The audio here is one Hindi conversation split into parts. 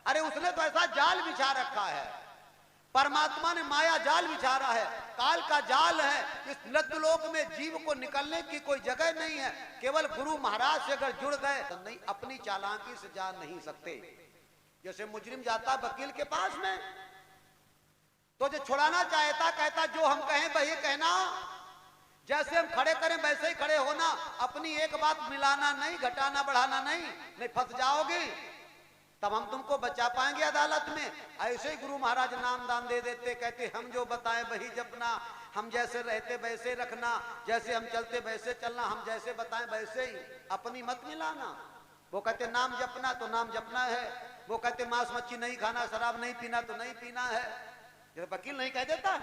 अरे उसने तो ऐसा जाल बिछा रखा है, परमात्मा ने माया जाल बिछा रहा है, काल का जाल है। इस लतलोक में जीव को निकलने की कोई जगह नहीं है। केवल गुरु महाराज से अगर जुड़ गए तो नहीं, अपनी चालाकी से जा नहीं सकते। जैसे मुजरिम जाता वकील के पास में, तो जो छुड़ाना चाहता कहता जो हम कहें वही कहना, जैसे हम खड़े करें वैसे ही खड़े होना, अपनी एक बात मिलाना नहीं, घटाना बढ़ाना नहीं फंस जाओगे, तब हम तुमको बचा पाएंगे अदालत में। ऐसे ही गुरु महाराज नाम दान दे देते, कहते हम जो बताएं वही जपना, हम जैसे रहते वैसे रखना, जैसे हम चलते वैसे चलना, हम जैसे बताएं वैसे ही, अपनी मत मिलाना। वो कहते नाम जपना तो नाम जपना है, वो कहते मांस मच्छी नहीं खाना, शराब नहीं पीना तो नहीं पीना है। जब वकील नहीं कह देता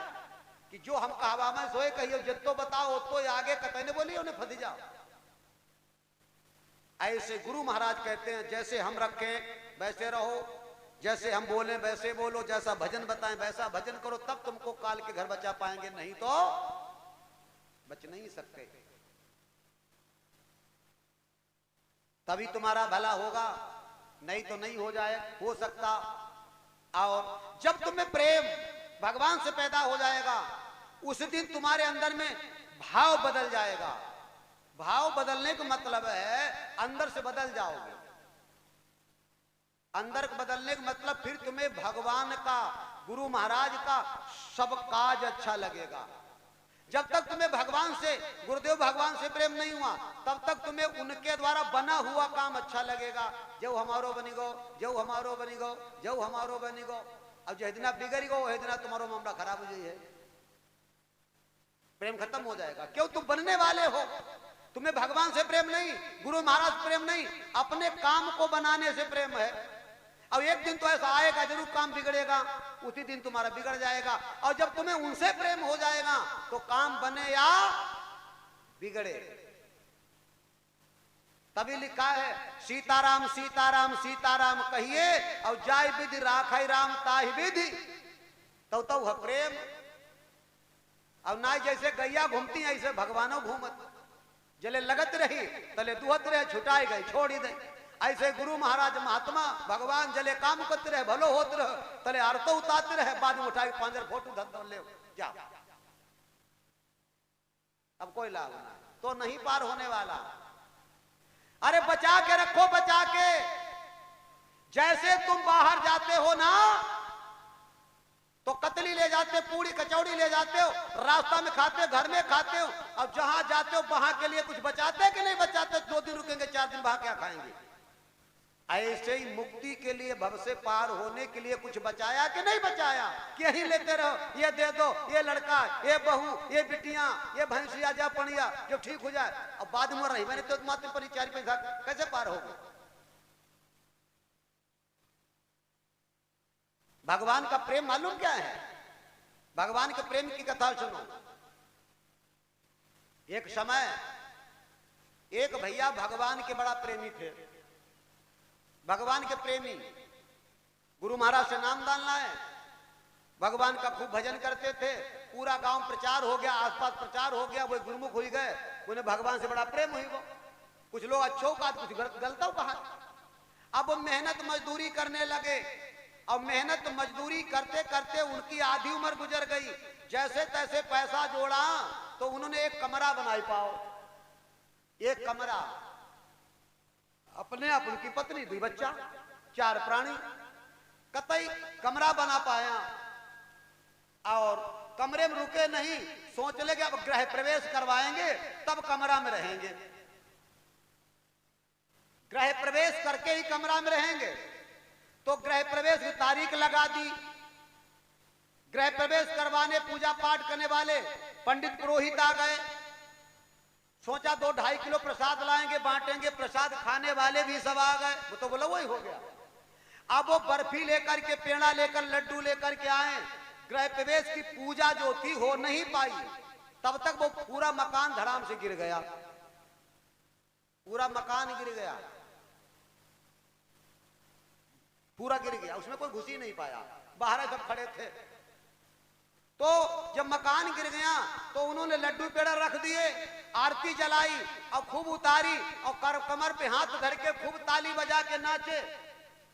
कि जो हम कहवा में सोए कहियो, जितो बताओ तो आगे कतई ने बोली उन्हें फंस जाओ। ऐसे गुरु महाराज कहते हैं जैसे हम रखें वैसे रहो, जैसे हम बोलें वैसे बोलो, जैसा भजन बताएं वैसा भजन करो, तब तुमको काल के घर बचा पाएंगे, नहीं तो बच नहीं सकते। तभी तुम्हारा भला होगा, नहीं तो नहीं हो जाए हो सकता। और जब तुम्हें प्रेम भगवान से पैदा हो जाएगा, उस दिन तुम्हारे अंदर में भाव बदल जाएगा। भाव बदलने का मतलब है अंदर से बदल जाओगे। अंदर बदलने का मतलब फिर तुम्हें भगवान का, गुरु महाराज का सब काज अच्छा लगेगा। जब तक तुम्हें भगवान से, गुरुदेव भगवान से प्रेम नहीं हुआ, तब तक तुम्हें उनके द्वारा बना हुआ काम अच्छा लगेगा। जो हमारो बनी गो, जो हमारो बनी गो, जो हमारो बनी गो। अब जो इतना बिगड़ गो इतना तुम्हारा मामला खराब हो जाए, प्रेम खत्म हो जाएगा। क्यों? तुम बनने वाले हो, तुम्हें भगवान से प्रेम नहीं, गुरु महाराज प्रेम नहीं, अपने काम को बनाने से प्रेम है। अब एक दिन तो ऐसा आएगा जरूर काम बिगड़ेगा, उसी दिन तुम्हारा बिगड़ जाएगा। और जब तुम्हें उनसे प्रेम हो जाएगा तो काम बने या बिगड़े। तभी लिखा है सीताराम सीताराम सीताराम कहिए और जाय विधि राखै राम ताहि विधि, तो है प्रेम। अब ना जैसे गैया घूमती ऐसे भगवानो घूमत, जले लगत रही तले दुहत रहे, छुटाई गई छोड़ी दे। ऐसे गुरु महाराज महात्मा भगवान जले काम करते रहे, भलो होते रहे, तले आरतो उतारते रहे, बाद में उठा के पांजर फोटो धर ले जा। अब कोई लाभ नहीं, तो नहीं पार होने वाला। अरे बचा के रखो, बचा के। जैसे तुम बाहर जाते हो ना तो कतली ले जाते, पूड़ी कचौड़ी ले जाते हो, रास्ता में खाते हो, घर में खाते हो। अब जहां जाते हो वहां के लिए कुछ बचाते कि नहीं बचाते? 2 दिन रुकेंगे, 4 दिन वहां क्या खाएंगे? ऐसे ही मुक्ति के लिए, भव से पार होने के लिए कुछ बचाया कि नहीं बचाया? कि यही लेते रहो, ये दे दो, ये लड़का, ये बहू, ये बिटियां, ये भैंसिया जा पड़िया जो ठीक हो जाए। अब बाद में रही मैंने तो मात्र पर 4 पैसा कैसे पार होगा? भगवान का प्रेम मालूम क्या है? भगवान के प्रेम की कथा सुनो। एक समय एक भैया भगवान के बड़ा प्रेमी थे। भगवान के प्रेमी गुरु महाराज से नाम दान लाए, भगवान का खूब भजन करते थे। पूरा गांव प्रचार हो गया, आसपास प्रचार हो गया, वो गुरुमुख हुई गए, उन्हें भगवान से बड़ा प्रेम हुई। वो कुछ लोग अच्छों का, कुछ गलतों का। अब वो मेहनत मजदूरी करने लगे और मेहनत मजदूरी करते करते उनकी आधी उम्र गुजर गई। जैसे तैसे पैसा जोड़ा तो उन्होंने एक कमरा बनाई पाओ, एक कमरा, अपने आप उनकी पत्नी, 2 बच्चा, 4 प्राणी, कतई कमरा बना पाया। और कमरे में रुके नहीं, सोच ले कि अब गृह प्रवेश करवाएंगे तब कमरा में रहेंगे, गृह प्रवेश करके ही कमरा में रहेंगे। तो गृह प्रवेश की तारीख लगा दी। गृह प्रवेश करवाने पूजा पाठ करने वाले पंडित पुरोहित आ गए। सोचा 2-2.5 किलो प्रसाद लाएंगे, बांटेंगे, प्रसाद खाने वाले भी सब आ गए। वो तो बोला वही हो गया। अब वो बर्फी लेकर के, पेड़ा लेकर, लड्डू लेकर के आए। गृह प्रवेश की पूजा जो थी हो नहीं पाई, तब तक वो पूरा मकान धड़ाम से गिर गया, पूरा मकान गिर गया, पूरा गिर गया। उसमें कोई घुस ही नहीं पाया, बाहर सब खड़े थे। तो जब मकान गिर गया तो उन्होंने लड्डू पेड़ा रख दिए, आरती जलाई और खूब उतारी और कमर पे हाथ धर के खूब ताली बजा के नाचे।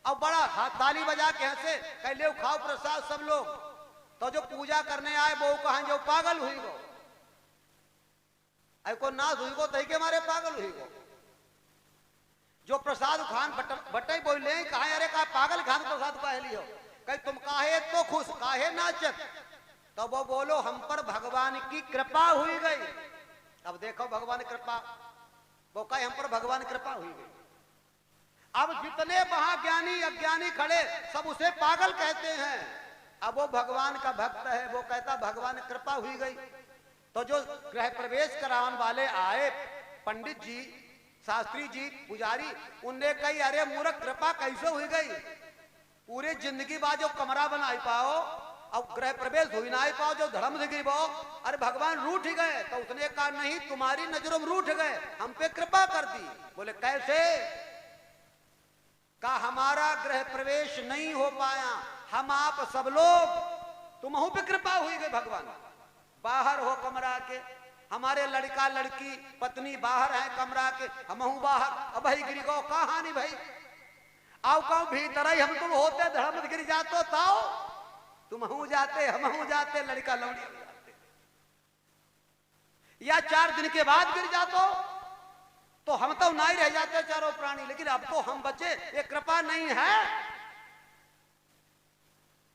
और बड़ा हाथ ताली बजा के हंसे, कह ले खाओ प्रसाद सब लोग। तो जो पूजा करने आए वो कहा जो पागल हुई गो, को नाश हुई गो तही के मारे पागल हुई गो। जो प्रसाद खान बटे बोले कहा अरे कहा पागल खान प्रसाद कह लियो, कहीं तुम काहे तो खुश काहे नाचत। तो वो बोलो हम पर भगवान की कृपा हुई गई। अब देखो भगवान कृपा, वो कहे हम पर भगवान कृपा हुई गई। अब जितने महाज्ञानी अज्ञानी खड़े सब उसे पागल कहते हैं। अब वो भगवान का भक्त है, वो कहता भगवान कृपा हुई गई। तो जो गृह प्रवेश कराने वाले आए पंडित जी, शास्त्री जी, पुजारी, उनने कही अरे मूर्ख कृपा कैसे हुई गई, पूरी जिंदगी बाद जो कमरा बना पाओ अब गृह प्रवेश हुई ना पाओ, जो धर्म दिखी पाओ, अरे भगवान रूठ गए। तो उसने कहा नहीं तुम्हारी नजरों में रूठ गए, हम पे कृपा कर दी। बोले कैसे? का हमारा गृह प्रवेश नहीं हो पाया, हम आप सब लोग तुमहू पे कृपा हुई गई भगवान। बाहर हो कमरा के, हमारे लड़का लड़की पत्नी बाहर है कमरा के, हमहू बाहर। अब भाई गिरी गो कहानी भाई आओ कहो भीतर ही हम तुम होते धर्म गिर जातो ताओ, तुमहू जाते हमहू जाते, लड़का लौड़ी जाते। या 4 दिन के बाद गिर जातो तो हम तो नहीं रह जाते चारों प्राणी, लेकिन अब तो हम बचे, ये कृपा नहीं है।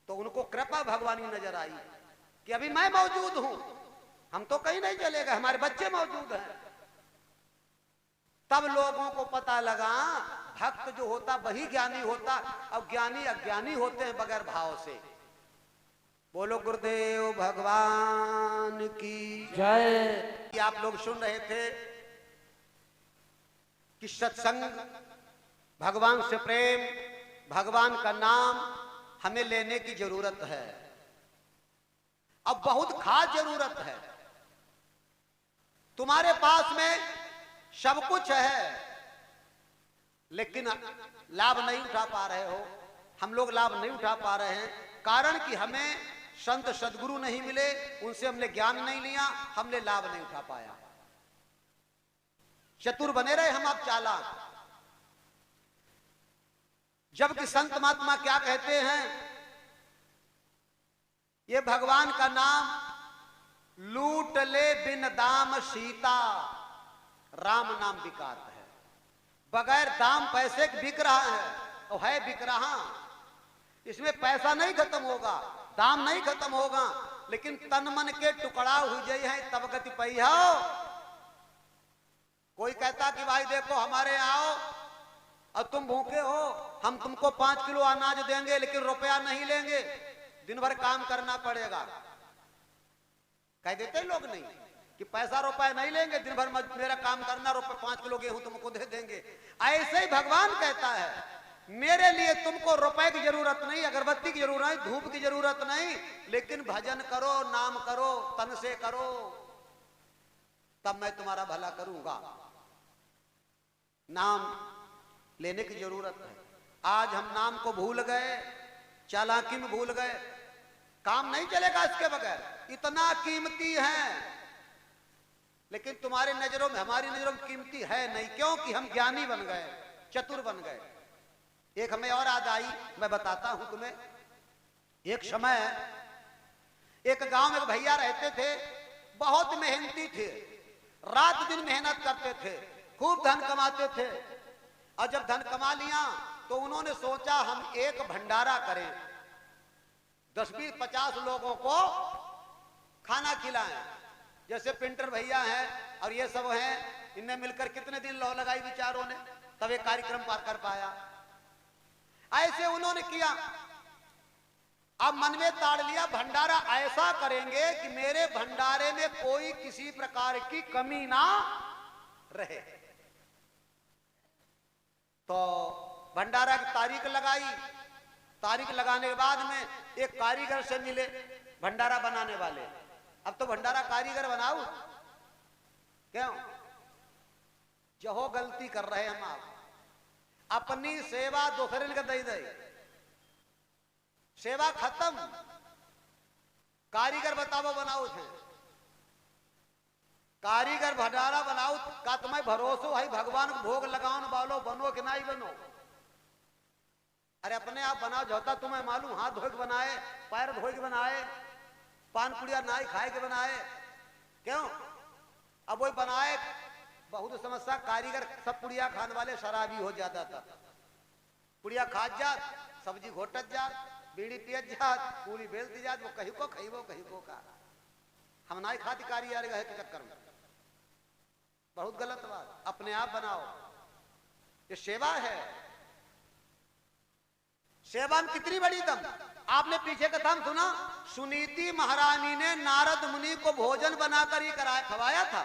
तो उनको कृपा भगवानी नजर आई कि अभी मैं मौजूद हूं, हम तो कहीं नहीं चलेगा, हमारे बच्चे मौजूद हैं। तब लोगों को पता लगा भक्त जो होता वही ज्ञानी होता, अब ज्ञानी अज्ञानी होते हैं बगैर भाव से। बोलो गुरुदेव भगवान की जय। आप लोग सुन रहे थे कि सत्संग, भगवान से प्रेम, भगवान का नाम हमें लेने की जरूरत है। अब बहुत खास जरूरत है। तुम्हारे पास में सब कुछ है लेकिन लाभ नहीं उठा पा रहे हो, हम लोग लाभ नहीं उठा पा रहे हैं, कारण कि हमें संत सदगुरु नहीं मिले, उनसे हमने ज्ञान नहीं लिया, हमने लाभ नहीं उठा पाया। चतुर बने रहे हम, आप चालाक। जबकि संत महात्मा क्या कहते हैं, ये भगवान का नाम लूट ले बिन दाम सीता, राम नाम बिकात है। बगैर दाम पैसे बिक रहा है, तो है बिक रहा, इसमें पैसा नहीं खत्म होगा, दाम नहीं खत्म होगा, लेकिन तन मन के टुकड़ा हुई जाए हैं तब गति पई हो। कोई कहता कि भाई देखो हमारे यहाँ आओ और तुम भूखे हो, हम तुमको 5 किलो अनाज देंगे लेकिन रुपया नहीं लेंगे, दिन भर काम करना पड़ेगा। कह देते लोग नहीं कि पैसा रुपया नहीं लेंगे, दिन भर मेरा काम करना, रुपये 5 किलो गेहूं तुमको दे देंगे। ऐसे ही भगवान कहता है मेरे लिए तुमको रुपए की जरूरत नहीं, अगरबत्ती की जरूरत नहीं, धूप की जरूरत नहीं, लेकिन भजन करो, नाम करो, तन से करो, तब मैं तुम्हारा भला करूंगा। नाम लेने की जरूरत है। आज हम नाम को भूल गए, चालाकी में भूल गए, काम नहीं चलेगा इसके बगैर। इतना कीमती है लेकिन तुम्हारे नजरों में, हमारी नजरों में कीमती है नहीं, क्योंकि हम ज्ञानी बन गए, चतुर बन गए। एक हमें और याद आई, मैं बताता हूं तुम्हें। एक समय एक गांव में एक भैया रहते थे, बहुत मेहनती थे, रात दिन मेहनत करते थे, खूब धन कमाते थे। और जब धन कमा लिया तो उन्होंने सोचा हम एक भंडारा करें, 10-20-50 लोगों को खाना खिलाएं। जैसे पिंटर भैया हैं और ये सब हैं, इनने मिलकर कितने दिन लौ लगाई विचारों ने, तब एक कार्यक्रम पार कर पाया। ऐसे उन्होंने किया। अब मन में ताड़ लिया भंडारा ऐसा करेंगे कि मेरे भंडारे में कोई किसी प्रकार की कमी ना रहे। तो भंडारा की तारीख लगाई, तारीख लगाने के बाद में एक कारीगर से मिले, भंडारा बनाने वाले। अब तो भंडारा कारीगर बनाओ, क्यों? जो गलती कर रहे हम, आप अपनी सेवा दूसरे को दे दे, सेवा खत्म। कारीगर बताओ बनाओ थे, कारीगर भंडारा बनाओ का तुम्हें भरोसो है भगवान को भोग लगाओ वालो बनो कि नहीं बनो। अरे अपने आप बनाओ, जोता तुम्हें मालूम, हाथ धोए के बनाए, पैर धोए के बनाए, पान पुड़िया नाई खाए के बनाए, क्यों? अब वही बनाए, बहुत समस्या, कारीगर सब पुड़िया खाने वाले शराबी हो जाता था। पुड़िया खात जात, सब्जी घोटत जात, बीड़ी पियत जात, पूरी बेलती जात, वो कहीं को खइबो कहीं को का। हम नाई खाती कारीगर के चक्कर में, बहुत गलत बात। अपने आप बनाओ, ये सेवा है। सेवा में कितनी बड़ी दम। आपने पीछे कथा में सुना, सुनीति महारानी ने नारद मुनि को भोजन बनाकर ही खवाया था।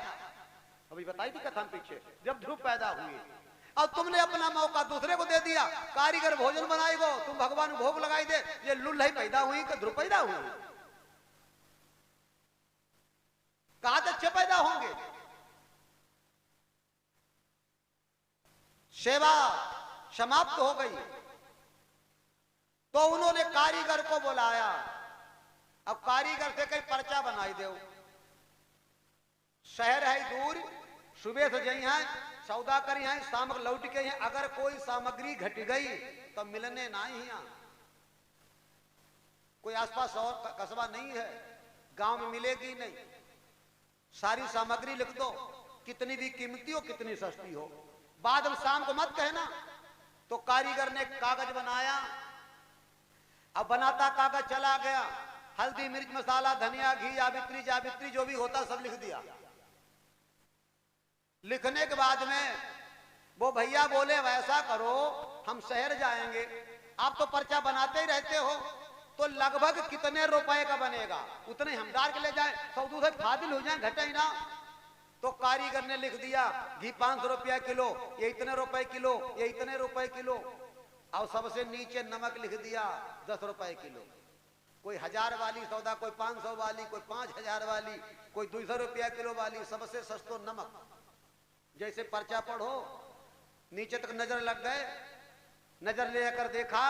अभी बताई थी कथा में पीछे, जब ध्रुव पैदा हुए। और तुमने अपना मौका दूसरे को दे दिया, कारीगर भोजन बनाएगो, तुम भगवान भोग लगाई दे। ये लुल्लई पैदा हुई कि ध्रुव पैदा हुई? कहा अच्छे पैदा होंगे। सेवा समाप्त हो गई तो उन्होंने कारीगर को बुलाया। अब कारीगर से कहीं पर्चा बनाई दो, शहर है दूर, सुबह से जई है, सौदा करी है, शाम लौट के हैं, अगर कोई सामग्री घट गई तो मिलने ना ही यहाँ। कोई आसपास और कस्बा नहीं है, गांव में मिलेगी नहीं। सारी सामग्री लिख दो, कितनी भी कीमती हो कितनी सस्ती हो, बाद में शाम को मत कहना। तो कारीगर ने कागज बनाया। अब बनाता कागज चला गया, हल्दी मिर्च मसाला धनिया घी जावित्री जावित्री जो भी होता सब लिख दिया। लिखने के बाद में वो भैया बोले वैसा करो, हम शहर जाएंगे, आप तो पर्चा बनाते ही रहते हो, तो लगभग कितने रुपए का बनेगा उतने हम डाल के ले जाए, सौदू से फादिल हो जाए, घटे ही ना। तो कारीगर ने लिख दिया घी 500 रुपया किलो, ये इतने रुपए किलो, ये इतने रुपए किलो। और सबसे नीचे नमक लिख दिया 10 रुपए किलो। कोई 1000 वाली सौदा, कोई 500 वाली, कोई 5000 वाली, कोई 200 रुपया किलो वाली, सबसे सस्तो नमक। जैसे पर्चा पढ़ो नीचे तक नजर लग गए, नजर लेकर देखा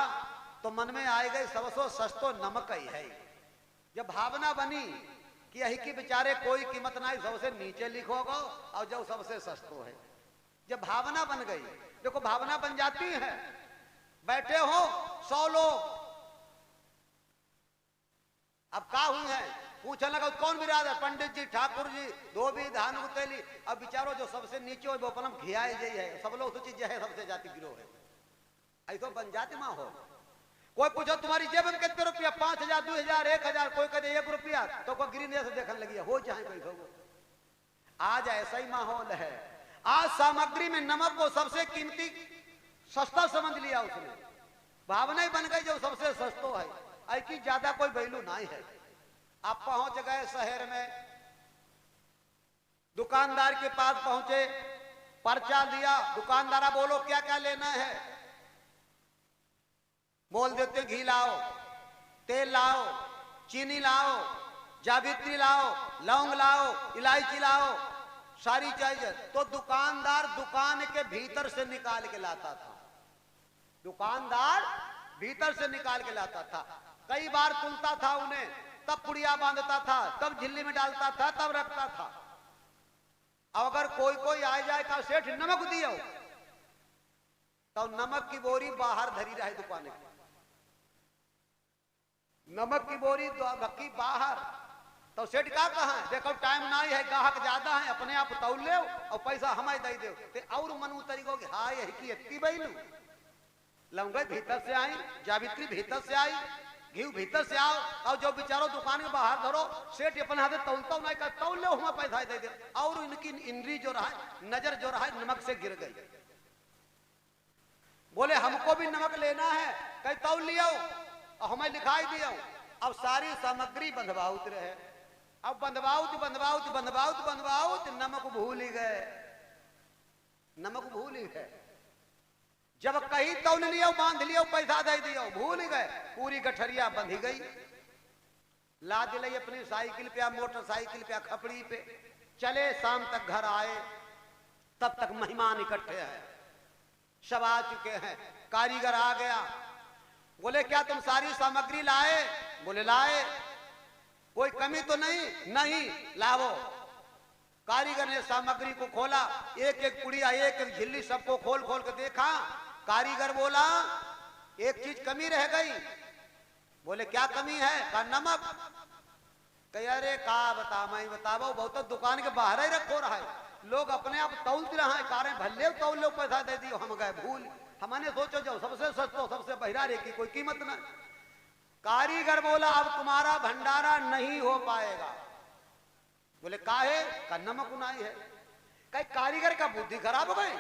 तो मन में आए गए सबसे सस्तो नमक ही है। जब भावना बनी कि यही की बेचारे कोई कीमत नहीं, सबसे नीचे लिखोगे और जो सबसे सस्तो है। जब भावना बन गई, देखो भावना बन जाती है, बैठे हो 100 लोग, अब का हुई है पूछने लगा कौन बिरादर, पंडित जी, ठाकुर जी, धोबी, धान उतेली। अब बिचारो जो सबसे नीचे हो वो अपना खियाई जाई है, सब लोग सोची जय है सबसे जाति गिरो है, ऐसा बन जाती माँ हो। कोई पूछो तुम्हारी जेब में कितने रुपया, 5000 2000 1000, कोई कहते 1 रुपया, तो कोई गिरी से देखने लगी हो चाहे कोई हो। आज ऐसा ही माहौल है। आज सामग्री में नमक को सबसे कीमती सस्ता समझ लिया उसने, भावना ही बन गई जो सबसे सस्तो है, ऐसी ज्यादा कोई वैल्यू नहीं है। आप पहुंच गए शहर में, दुकानदार के पास पहुंचे, पर्चा दिया, दुकानदारा बोलो क्या क्या लेना है, बोल देते घी लाओ, तेल लाओ, चीनी लाओ, जावित्री लाओ, लौंग लाओ, इलायची लाओ, सारी चीजें। तो दुकानदार दुकान के भीतर से निकाल के लाता था, दुकानदार भीतर से निकाल के लाता था। कई बार तुलता था उन्हें, तब पुड़िया बांधता था, तब झिल्ली में डालता था, तब रखता था। अब अगर कोई कोई आ जाए का सेठ नमक दियो, तो नमक की बोरी बाहर धरी रहे दुकान की, नमक की बोरी भक्की बाहर। तो सेठ का कहा देखो टाइम ना है, ग्राहक ज्यादा है, अपने आप तौल ले और पैसा हमें दे दे। और मन उतरी कि हाँ यही की इतनी बैलू, लौंगे भीतर से आई, जावित्री भीतर से आई, घी भीतर से आओ, और जो बेचारो दुकान के बाहर धरो, सेठ अपने हाथ तौलता नहीं कर, तौल ले हमें पैसा दे दे। और इनकी इंद्री जो रहा, नजर जो रहा नमक से गिर गई। बोले हमको भी नमक लेना है, कहीं तौल लियो और हमें लिखाई दियो। अब सारी सामग्री बंधवाउत रहे, अब बंधवाउत बंधवाउत बंधवाउत बंधवाउत नमक भूल ही गए, नमक भूल ही गए। जब कहीं तौल लियो, बांध लियो, पैसा दे दियो, भूल ही गए, पूरी गठरिया बंधी गई। ला दिलाई अपनी साइकिल पे, मोटरसाइकिल पे, खपड़ी पे चले, शाम तक घर आए, तब तक मेहमान इकट्ठे हैं, सब आ चुके हैं। कारीगर आ गया, बोले क्या तुम सारी सामग्री लाए? बोले लाए। कोई कमी तो नहीं? नहीं। लाओ। कारीगर ने सामग्री को खोला, एक एक पुड़िया, एक एक झिल्ली सबको खोल खोल के देखा। कारीगर बोला एक चीज कमी रह गई। बोले क्या कमी है? कहा नमक। कह अरे का बता मैं बताबो, बहुत दुकान के बाहर ही रखो रहा है, लोग अपने आप तौल रहा है, कारण भले तौल लो, पैसा दे दियो, हम गए भूल, हमने सोचो जाओ सबसे सस्तो सबसे बहिरारे की कोई कीमत ना। कारीगर बोला अब तुम्हारा भंडारा नहीं हो पाएगा। बोले काहे? का नमक उनाई है। कई कारीगर का बुद्धि खराब हो गई।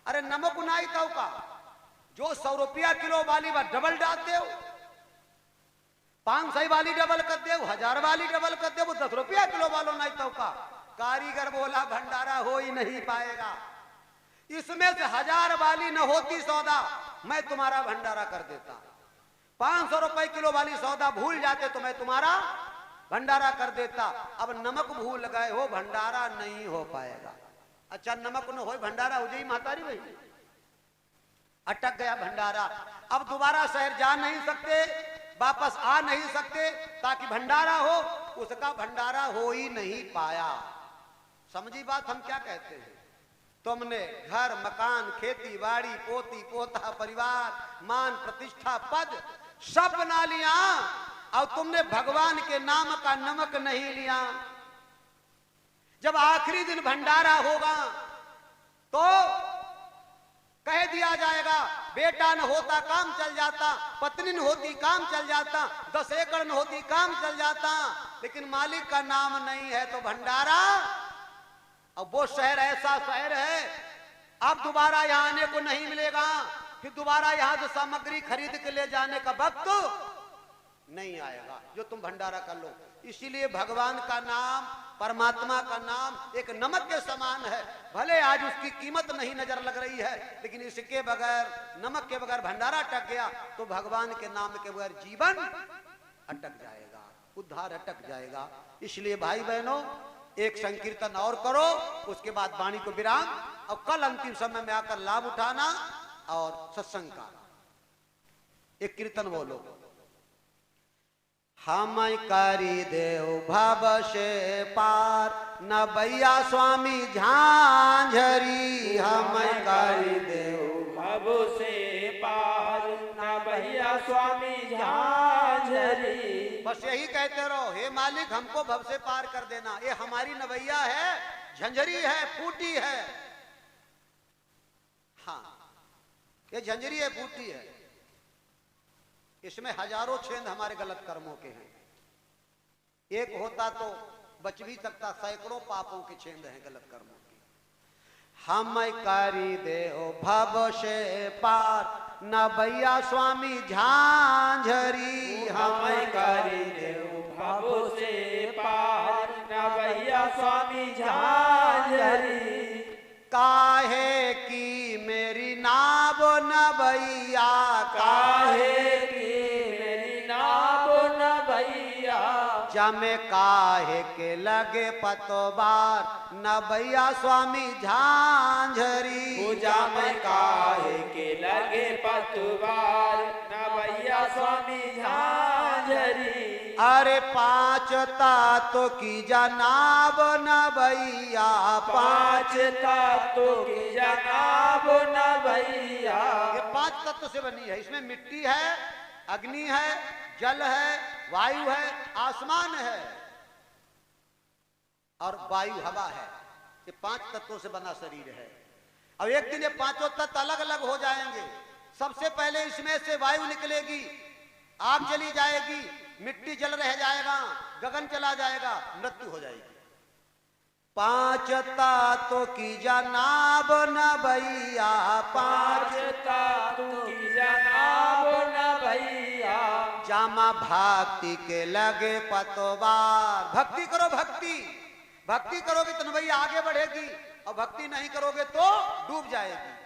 अरे नमक उनाई तो का जो 100 रुपया किलो वाली बात डबल डालते हो, 500 वाली डबल कर दे, 1000 वाली डबल कर दे, वो 10 रुपया किलो वालों नहीं तो का। कारीगर बोला भंडारा हो ही नहीं पाएगा, इसमें से 1000 वाली न होती सौदा मैं तुम्हारा भंडारा कर देता, 500 रुपए किलो वाली सौदा भूल जाते तो मैं तुम्हारा भंडारा कर देता। अब नमक भूल गए हो, भंडारा नहीं हो पाएगा। अच्छा नमक न हो भंडारा हो जाई महतारी भाई, अटक गया भंडारा। अब दोबारा शहर जा नहीं सकते, वापस आ नहीं सकते, ताकि भंडारा हो, उसका भंडारा हो ही नहीं पाया। समझी बात हम क्या कहते हैं? तुमने घर मकान खेती बाड़ी पोती पोता परिवार मान प्रतिष्ठा पद सब बना लिया, और तुमने भगवान के नाम का नमक नहीं लिया। जब आखिरी दिन भंडारा होगा तो कह दिया जाएगा बेटा न होता काम चल जाता, पत्नी न होती काम चल जाता, 10 एकड़ न होती काम चल जाता, लेकिन मालिक का नाम नहीं है तो भंडारा। अब वो शहर ऐसा शहर है अब दोबारा यहाँ आने को नहीं मिलेगा, फिर दोबारा यहाँ से सामग्री खरीद के ले जाने का वक्त नहीं आएगा जो तुम भंडारा कर लो। इसीलिए भगवान का नाम परमात्मा का नाम एक नमक के समान है, भले आज उसकी कीमत नहीं नजर लग रही है, लेकिन इसके बगैर नमक के बगैर भंडारा अटक गया तो भगवान के नाम के बगैर जीवन अटक जाएगा, उद्धार अटक जाएगा। इसलिए भाई बहनों एक संकीर्तन और करो, उसके बाद वाणी को विराम, और कल अंतिम समय में आकर लाभ उठाना और सत्संग का एक कीर्तन बोलो। हम करी देव भव से पार न भैया स्वामी झांझरी, हम करी देव भव से पार न भैया स्वामी झांझरी। बस यही कहते रहो, हे मालिक हमको भव से पार कर देना, ये हमारी नवैया है, झंझरी है, फूटी है। हाँ ये झंझरी है, फूटी है, इसमें हजारों छेद हमारे गलत कर्मों के हैं, एक होता तो बच भी सकता, सैकड़ों पापों के छेद हैं गलत कर्मों के। हम करी देओ भव से पार न भैया स्वामी झांझरी, हम करी देओ भव से पार न भैया स्वामी झांझरी। काहे की मेरी नाव न भैया, काहे की मेरी नाव न भैया, जमे काहे के लगे पतोबार न भैया स्वामी झांझरी, पूजा में काहे के लगे पतवार न भैया स्वामी झांझरी। अरे 5 तातों की जनाब न भैया, 5 तत्व की जनाब न भैया। ये 5 तत्व से बनी है, इसमें मिट्टी है, अग्नि है, जल है, वायु है, आसमान है और वायु हवा है। ये 5 तत्वों से बना शरीर है। अब एक दिन ये 5 तत्व अलग अलग हो जाएंगे। सबसे पहले इसमें से वायु निकलेगी, आग जली जाएगी, मिट्टी जल रह जाएगा, गगन चला जाएगा, मृत्यु हो जाएगी। 5 तत्व की जनाब न भैया, 5 तत्व की जनाब न भैया। जामा भक्ति के लगे पतवार, भक्ति करो, भक्ति भक्ति करोगे तो भैया आगे बढ़ेगी, और भक्ति नहीं करोगे तो डूब जाएगी।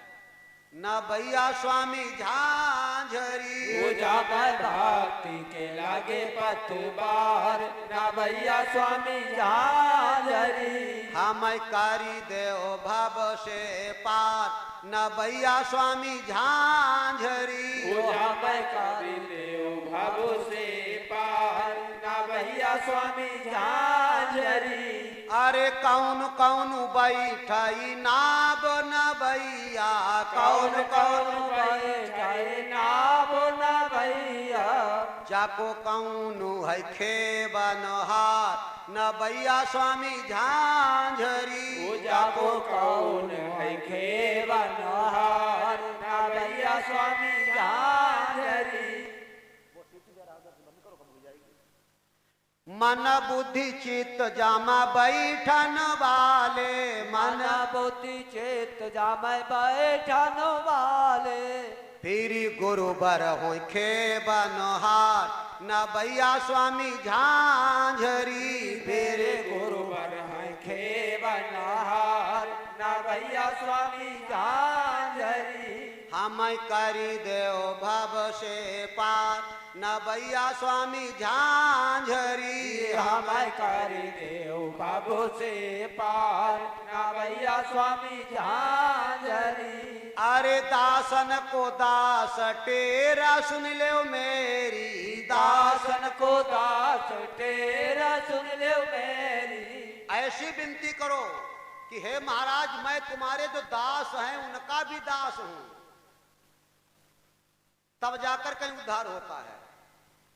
न भैया स्वामी झांझरी, पूजा में भक्ति के लगे पतवार न भैया स्वामी झांझरी। हम करी देओ भव से पार न भैया स्वामी झांझरी। पूजा में करी देओ भव से पार न भैया स्वामी झांझरी। अरे कौन कौन बैठाई नाब नबैया कौन कौन बैठाई नाव न भैया जाको कौन है खेबनहार नबैया स्वामी झांझरी जाको कौन है खेबनहार न भैया स्वामी झांझरी मन बुद्धि चित्त जामा बैठन वाले मन बुद्धि चित जामै बैठन वाले फिर गुरु बर हो खेबनहार नबैया स्वामी झांझरी फिर गुरु बर है खेबनहार न भैया स्वामी झांझरी हम करी देव भव से पार नबैया स्वामी झांझरी हम कर देव बाबू से पार न भैया स्वामी झांझरी अरे दासन को दास टेरा सुन ले मेरी दासन को दास तेरा सुन ले मेरी ऐसी विनती करो कि हे महाराज मैं तुम्हारे जो दास हैं उनका भी दास हूं, तब जाकर कहीं उद्धार होता है।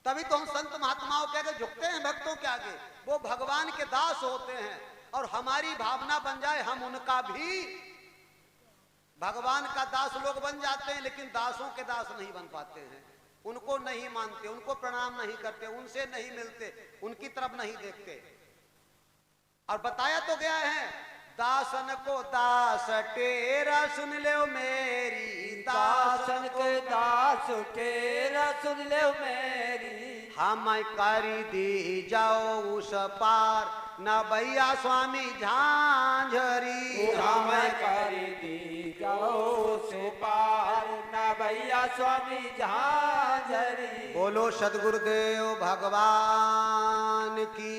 तभी तो हम संत महात्माओं के आगे झुकते हैं, भक्तों के आगे। वो भगवान के दास होते हैं और हमारी भावना बन जाए हम उनका भी भगवान का दास लोग बन जाते हैं, लेकिन दासों के दास नहीं बन पाते हैं। उनको नहीं मानते, उनको प्रणाम नहीं करते, उनसे नहीं मिलते, उनकी तरफ नहीं देखते। और बताया तो गया है दासन को दास टेरा सुन ले मेरी दासन के दास तेरा सुन ले मेरी हम करी दी जाओ उस पार नबैया स्वामी झांझरी हम कर दी जाओ से पार न भैया स्वामी झांझरी बोलो सदगुरुदेव भगवान की।